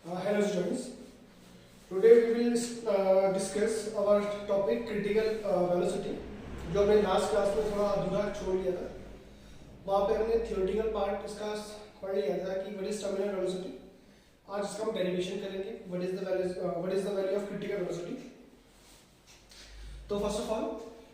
Hello students. Today we will discuss our topic critical velocity जो हमने last class में थोड़ा अधूरा छोड़ लिया था. वहाँ पे हमने थियोरेटिकल पार्ट इसका पढ़ लिया था कि व्हाट इज टर्मिनल वेलोसिटी. आज इसका हम डेरिवेशन करेंगे what is the value of critical velocity. तो फर्स्ट ऑफ ऑल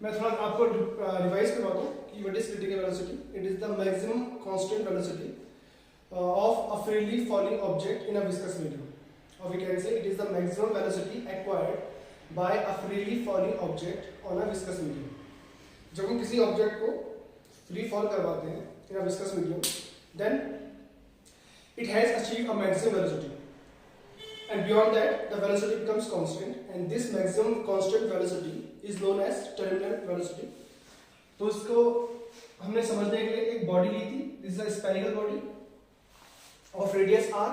मैं थोड़ा आपको रिवाइज करवाता हूँ कि what is critical velocity. It is the maximum constant velocity of a freely falling object in a viscous medium, or we can say it is the maximum velocity acquired by a freely falling object on a viscous medium. जब हम किसी object को free fall करवाते हैं in a viscous medium, then it has achieved a maximum velocity, and beyond that the velocity becomes constant, and this maximum constant velocity is known as terminal velocity. तो इसको हमने समझने के लिए एक बॉडी ली थी. This is a spherical body of radius r,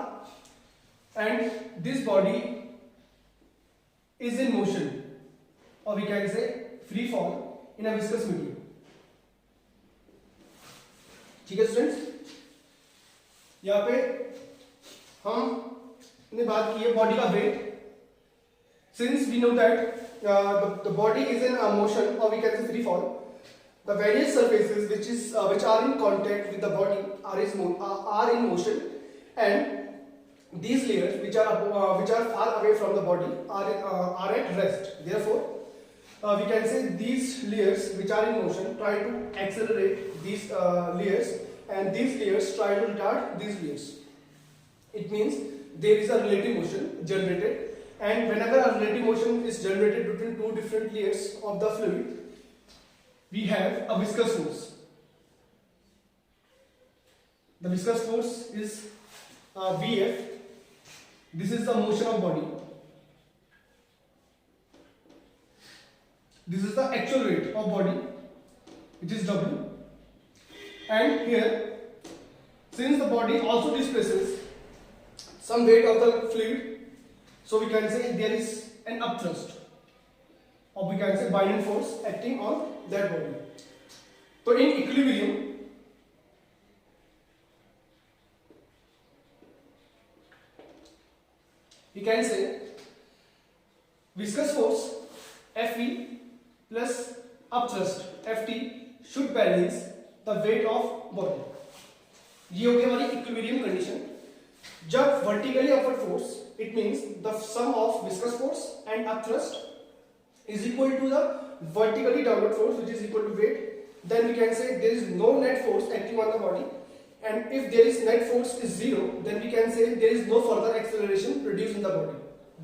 and this body is in motion, or we can say free fall in a viscous medium. ठीक है स्टूडेंट्स, यहाँ पे हमने बात की है बॉडी का wait. Since we know that the body is in motion, or we can say free fall, the various surfaces which are in contact with the body are in motion, and these layers which are far away from the body are at rest. Therefore we can say these layers which are in motion try to accelerate these layers, and these layers try to retard these layers. It means there is a relative motion generated, and whenever a relative motion is generated between two different layers of the fluid, we have a viscous force. The viscous force is Vf. This is the motion of body. This is the actual weight of body, which is W. And here, since the body also displaces some weight of the fluid, so we can say there is an upthrust, or we can say binding force acting on that body. So in equilibrium, we can say viscous force Fe plus upthrust Ft should balance the weight of body. ये हो गई हमारी equilibrium condition. जब vertically upward force, it means the sum of viscous force and upthrust is equal to the vertically downward force which is equal to weight, then we can say there is no net force acting on the body, and if there is net force is zero, then we can say there is no further acceleration produced in the body,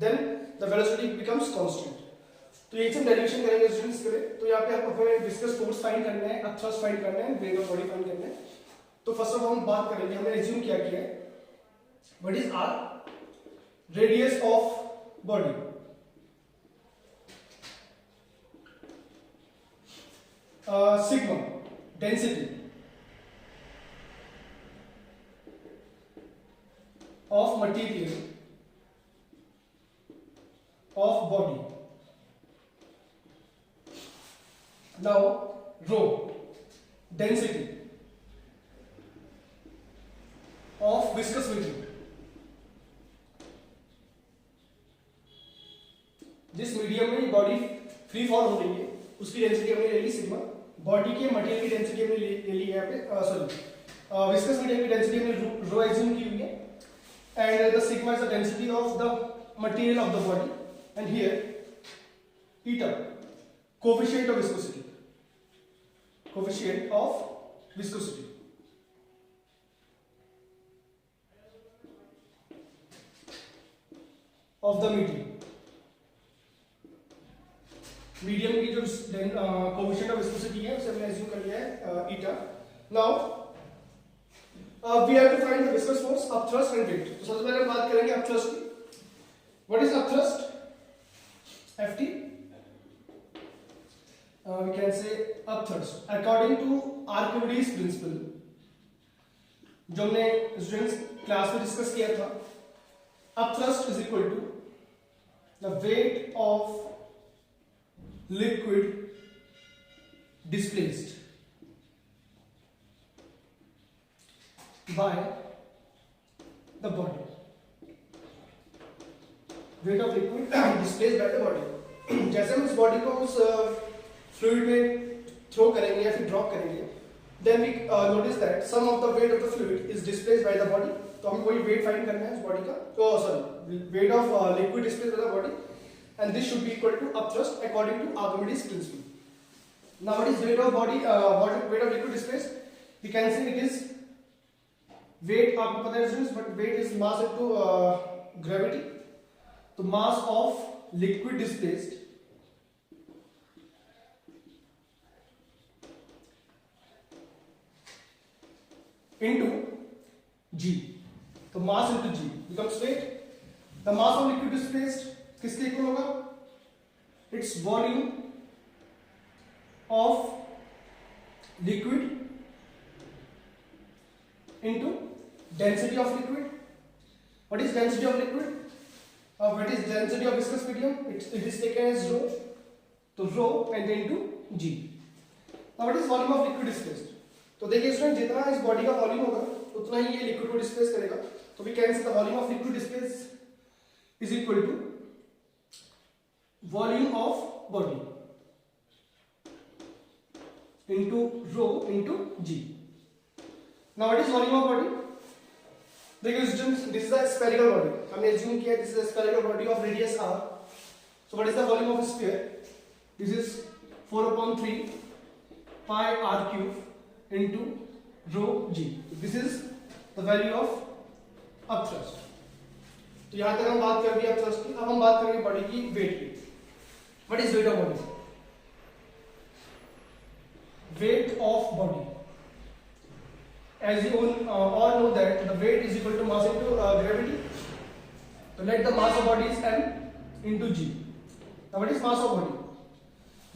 then the velocity becomes constant. तो ये सब derivation करेंगे students के लिए. तो यहाँ पे आप अपने विस्कस फोर्स फाइंड करना है, अपथ्रस्ट फाइंड करना है, वेट ऑफ बॉडी फाइंड करना है. तो फर्स्ट ऑफ ऑल हम बात करेंगे, हमने एज्यूम किया है what is r radius of body. Sigma density of material of body. Now rho density of viscous medium. जिस मीडियम में बॉडी फ्री फॉल हो रही है उसकी डेंसिटी हमने ले ली सिग्मा. बॉडी के मटेरियल की डेंसिटी हमने ले ली यहाँ पे, सॉरी विस्कस मीडियम की डेंसिटी हमने रो एज्यूम की हुई है, and the sigma is the density of the material of the body, and here eta coefficient of viscosity, coefficient of viscosity. Of the medium की जो coefficient of viscosity है उसे हमने assume कर लिया है eta. Now we have to find the viscous force, upthrust and weight. तो सबसे पहले हम बात करेंगे upthrust की. What is upthrust? Ft. We can say upthrust according to Archimedes principle, जो हमने स्टूडेंट्स क्लास में डिस्कस किया था. Upthrust is equal to the weight of liquid displaced by the body. Weight of liquid displaced by the body. जैसे हम इस body को उस फ्लूइड में थ्रो करेंगे या फिर ड्रॉप करेंगे, then we notice that some of the weight of the fluid is displaced by the body. तो हम वही वेट फाइंड करना है इस बॉडी का, तो sorry weight of liquid displaced by the body, and this should be equal to upthrust according to Archimedes principle. Now what is weight of body, weight of liquid displaced? We can say it is weight, आपको पता है students, but weight is mass into gravity. तो mass of liquid displaced into g, तो mass into g becomes weight. The mass of liquid displaced किसके equal होगा? It's volume of liquid into density of liquid. What is density of liquid? What is density of viscous medium? It is taken as rho, तो rho and into G. Now what is volume of liquid displaced? तो देखिए student, जितना इस body का volume होगा उतना ही ये liquid को डिस्प्लेस करेगा. तो we can say the volume of liquid displace is equal to volume of body into rho into g. Now what is volume of body? देखिए students, this is a spherical body. हमने assume किया this is a spherical body of radius r. So what is the volume of a sphere? This is 4/3 pi r cube into rho g. This is the value of upthrust. तो यहाँ तक हम बात कर दी upthrust की. अब हम बात करेंगे बॉडी की वेट की. What is weight of body? Weight of body. As you all know that the weight is equal to mass into gravity. So let the mass of body is m into g. Now what is mass of body?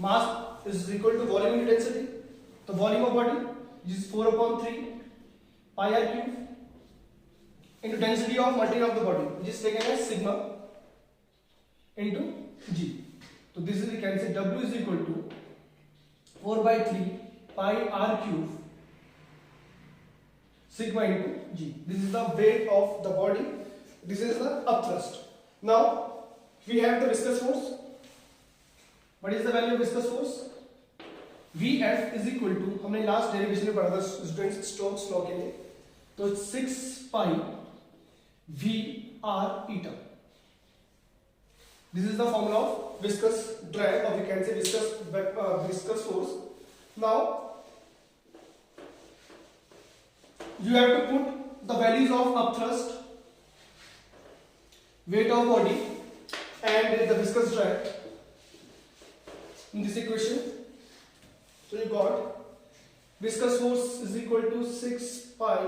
Mass is equal to volume into density. The volume of body is 4/3 pi r cube into density of material of the body, which is taken as sigma into g. So this is, we can say W is equal to 4/3 pi r cube sigma into g. This is the weight of the body. This is the upthrust. Now we have the viscous force. What is the value of viscous force? Vf is equal to, हमने last derivation में पढ़ा था students Stokes law के लिए, तो 6 pi v r eta. This is the formula of viscous drag, or we can say viscous force. Now you have to put the values of upthrust, weight of body and the viscous drag in this equation. So you got viscous force is equal to 6 pi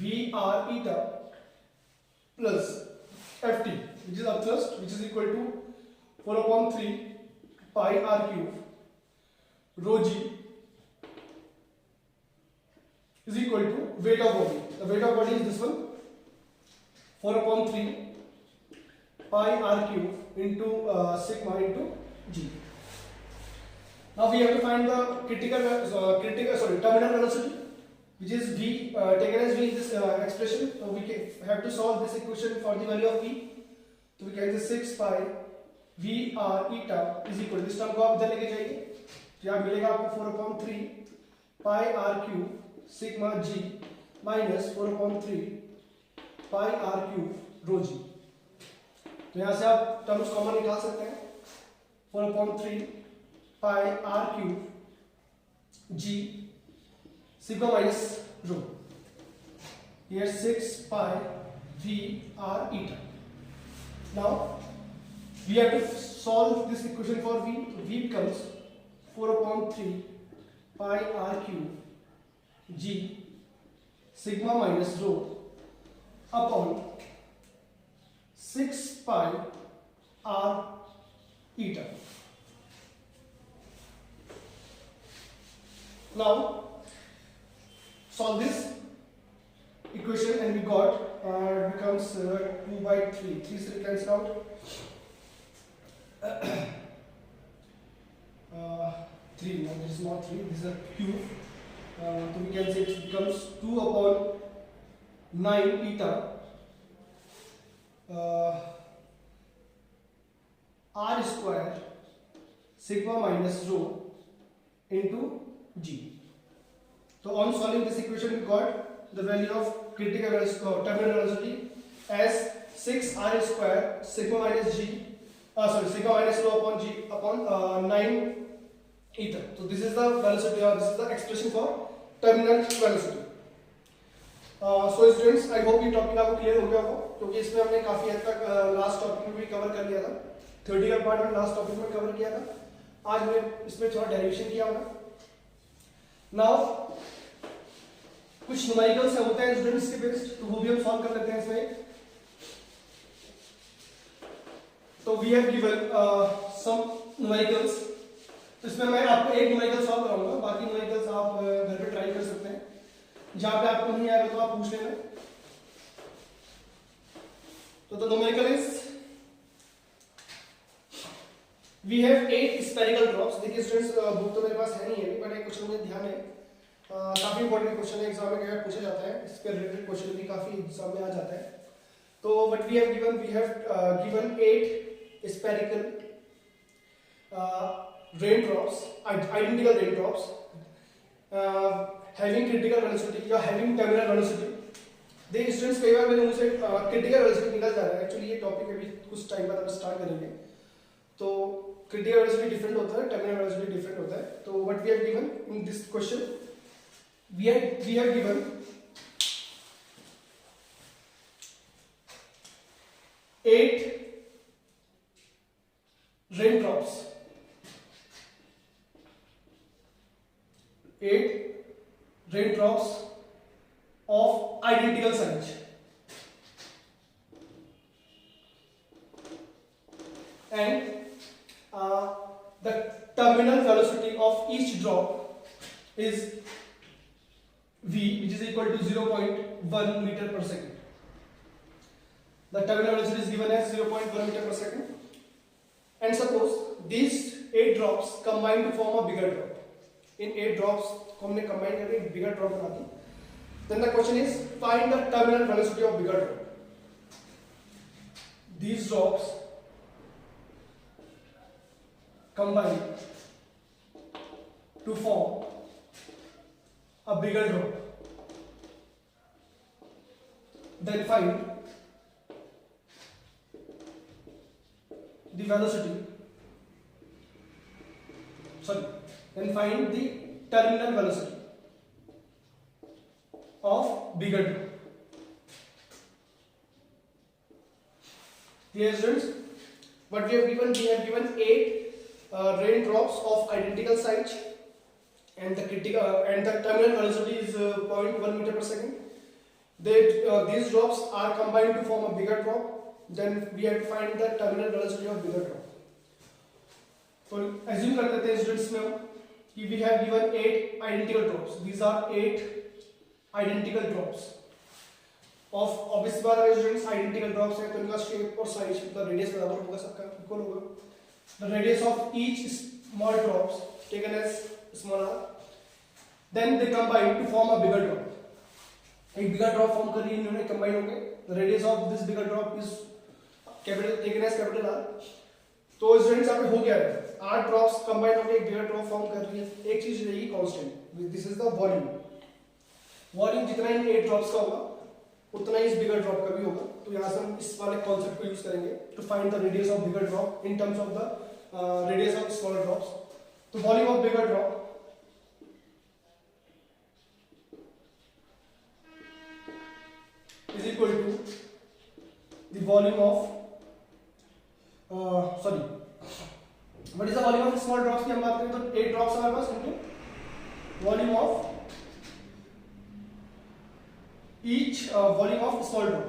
v r eta plus Ft, which is upthrust, which is equal to 4/3 pi r cube rho g is equal to weight of body. The weight of body is this one, 4/3 pi r cube into sigma into g. Now we have to find the terminal velocity, which is v taken as v in this expression. So we have to solve this equation for the value of v. So we can say 6 pi v r eta is equal to, this term को आप इधर लेके जाइए, तो यहाँ मिलेगा आपको 4/3 pi r cube sigma g minus 4/3 pi r cube rho g. तो यहाँ से आप टर्म्स कॉमन निकाल सकते हैं. 4/3 pi r cube g sigma minus rho. Here 6 pi v r eta. Now we have to solve this equation for v. V becomes 4/3 pi r cube g sigma minus rho upon 6 pi r eta. Now solve this equation and we got becomes 2/3. 3 still cancel out. 3, no, this is not 3, this is a cube. So we can say it becomes 2/9 eta r square sigma minus rho into g. So on solving this equation, we got the value of critical terminal velocity as 6r square sigma minus g, sigma minus rho upon g upon 9 ether. So this is the velocity, or this is the expression for terminal velocity. So students, I hope ये topic आपको clear हो गया होगा, क्योंकि इसमें हमने काफी हद तक लास्ट टॉपिक में भी कवर कर लिया था, थ्योरेटिकल पार्ट में लास्ट टॉपिक में कवर किया था. आज मैं इसमें थोड़ा डेरिवेशन किया होगा. नाउ कुछ न्यूमेरिकल्स होते हैं स्टूडेंट्स के बेस्ड, तो वो भी हम सॉल्व कर लेते हैं इसमें. तो we have given some numericals. इसमें मैं आपको एक न्यूमेरिकल सॉल्व कराऊंगा, बाकी न्यूमेरिकल्स आप घर पे ट्राई कर सकते हैं. जहां पे आपको नहीं आएगा तो आप पूछ लेना. तो the numerical is, we have 8 spherical drops. देखिए स्टूडेंट्स, बुक तो मेरे पास है नहीं है, बट एक क्वेश्चन मुझे ध्यान है, काफी इंपॉर्टेंट क्वेश्चन है, एग्जाम में क्या पूछा जाता है, इस पे रिलेटेड क्वेश्चन भी काफी एग्जाम में आ जाता है. तो what we have given 8 spherical raindrops, identical raindrops having critical velocity या having terminal velocity. देखिए स्टूडेंट्स, कई बार मेरे मुंह से critical velocity निकल जा रहा है. एक्चुअली ये टॉपिक अभी कुछ टाइम बाद हम स्टार्ट करेंगे. तो critical velocity डिफरेंट होता है, terminal velocity डिफरेंट होता है. तो what we have given in this question, we have given 8 raindrops, 8 raindrops of identical size, and the terminal velocity of each drop is v, which is equal to 0.1 meter per second. The terminal velocity is given as 0.1 meter per second, and suppose these 8 drops combine to form a bigger drop. In 8 drops को हमने combine करके एक bigger drop बना दी. Then the question is, find the terminal velocity of bigger drop. These drops combine to form a bigger drop. Then find the velocity. Then find the terminal velocity of bigger drop. Clear students? What we have given? We have given 8 raindrops of identical size, and the terminal velocity is 0.1 meter per second. These drops are combined to form a bigger drop. Then we have to find the terminal velocity of bigger drop. So assume कर लेते हैं students में कि we have given 8 identical drops. These are 8 identical drops of obviously बात है students, identical drops है तो इनका shape और size, मतलब radius बराबर होगा, सबका equal होगा. The radius of each small drops taken as small r, then they combine to form a bigger drop. एक bigger drop form कर रही है, इन्होंने combine होंगे. The radius of this bigger drop is capital, taken as capital R. तो students यहाँ पे हो गया है, 8 ड्रॉप्स कंबाइन होकर एक बिगर ड्रॉप फॉर्म कर रही है. एक चीज रहेगी constant, this is the volume. Volume जितना इन 8 ड्रॉप्स का होगा उतना ही इस बिगर ड्रॉप का भी होगा. तो यहाँ से हम इस वाले कॉन्सेप्ट को यूज करेंगे to find the radius of bigger drop in terms of the radius of smaller drops. तो volume of bigger drop is equal to the volume of what is the volume of small drops की हम बात करें तो 8 drops हमारे पास into volume of each volume of small drop.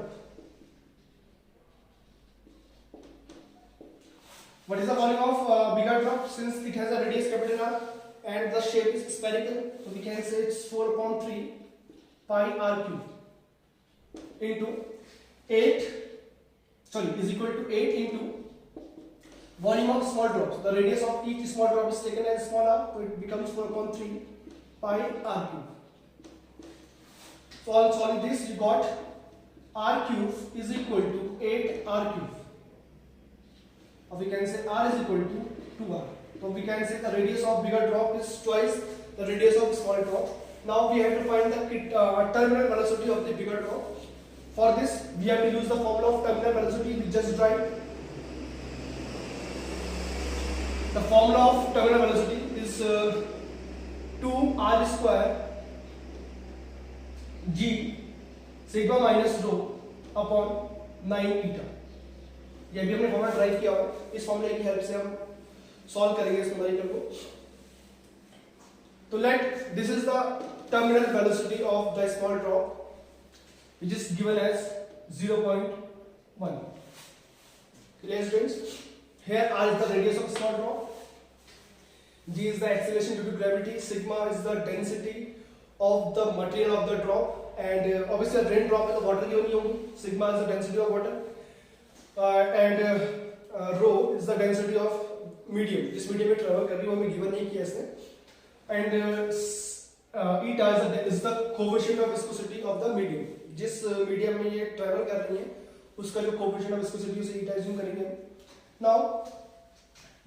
What is the volume of bigger drop? Since it has a radius capital R and the shape is spherical, so we can say it's 4/3 pi r cube into 8, is equal to 8 into volume of small drops. The radius of each small drop is taken as small r, so it becomes 4/3 pi r cube. So on solving this, you got r cube is equal to 8 r cube. or we can say r is equal to 2r. So we can say the radius of bigger drop is twice the radius of small drop. Now we have to find the terminal velocity of the bigger drop. For this we have to use the formula of terminal velocity. We just write the formula of terminal velocity is 2r square g sigma minus rho upon 9 eta. ये भी हमने formula drive किया हुआ है, इस फॉर्मूले की help से हम सॉल्व करेंगे इस न्यूमेरिकल को. तो let this is the terminal velocity of the small drop which is given as 0.1. Clear students? Here r is the radius of small drop, g is the acceleration due to gravity, sigma is the density of the material of the drop, and obviously a rain drop में तो water की नहीं होगी. Sigma is the density of water, and rho is the density of medium. जिस medium में travel कर रही है वो हमें given नहीं किया इसने, and eta is the coefficient of viscosity of the medium. जिस मीडियम में ये ट्रैवल कर रही है उसका जो कोएफिशिएंट ऑफ विस्कोसिटी उसे eta assume करेंगे. Now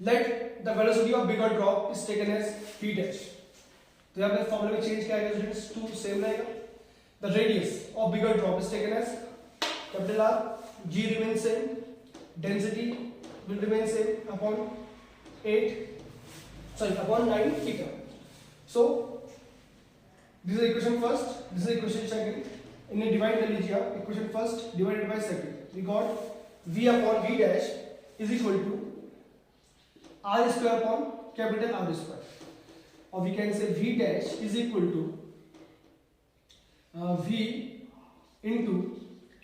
let the velocity of bigger drop is taken as v dash. तो यहां पे फॉर्मूला में चेंज क्या आएगा स्टूडेंट्स, 2 सेम रहेगा. The radius of bigger drop is taken as capital R, g remains same, density will remain same upon 9 theta. So this is equation first, this is equation second. इन्हें divide कर लीजिए आप. Equation first divided by second, we got v upon v dash is equal to r square upon capital R square, और we can say v dash is equal to v into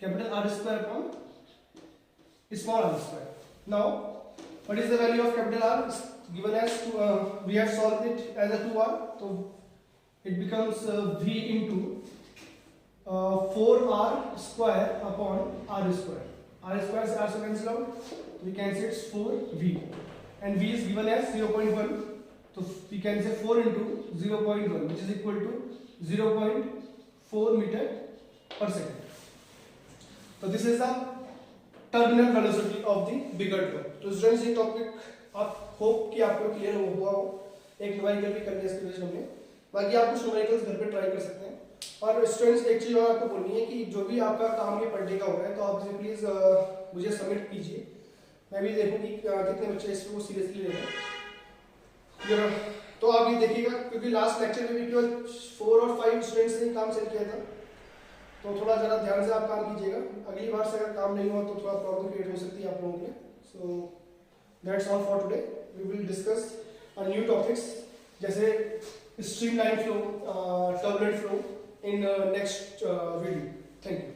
capital R square upon small r square. Now what is the value of capital R given as we have solved it as a 2r, तो it becomes v into 4r square upon r square. R square से r से cancel out, we can say it's 4v, and v is given as 0.1, so we can say 4 into 0.1 which is equal to 0.4 meter per second. So this is the terminal velocity of the bigger drop. तो students ये topic आप hope कि आपको clear हुआ हो. एक numerical भी करने इसके लिए हमने, बाकी आप कुछ न्यूमेरिकल्स घर पे ट्राई कर सकते हैं. और स्टूडेंट्स एक चीज़ और आपको बोलनी है कि जो भी आपका काम ये पर डे का हो रहा है तो आप इसे प्लीज़ मुझे सबमिट कीजिए. मैं भी देखूंगी कितने बच्चे इसको सीरियसली ले रहे हैं. तो आप ये देखिएगा क्योंकि लास्ट लेक्चर में भी केवल 4 और 5 स्टूडेंट्स ने काम सेंड किया था, तो थोड़ा ज़रा ध्यान से आप काम कीजिएगा. अगली बार से अगर काम नहीं हुआ तो थोड़ा प्रॉब्लम क्रिएट हो सकती है आप लोगों के लिए. So that's all for today. We will discuss new topics जैसे streamline flow, turbulent flow in next video. Thank you.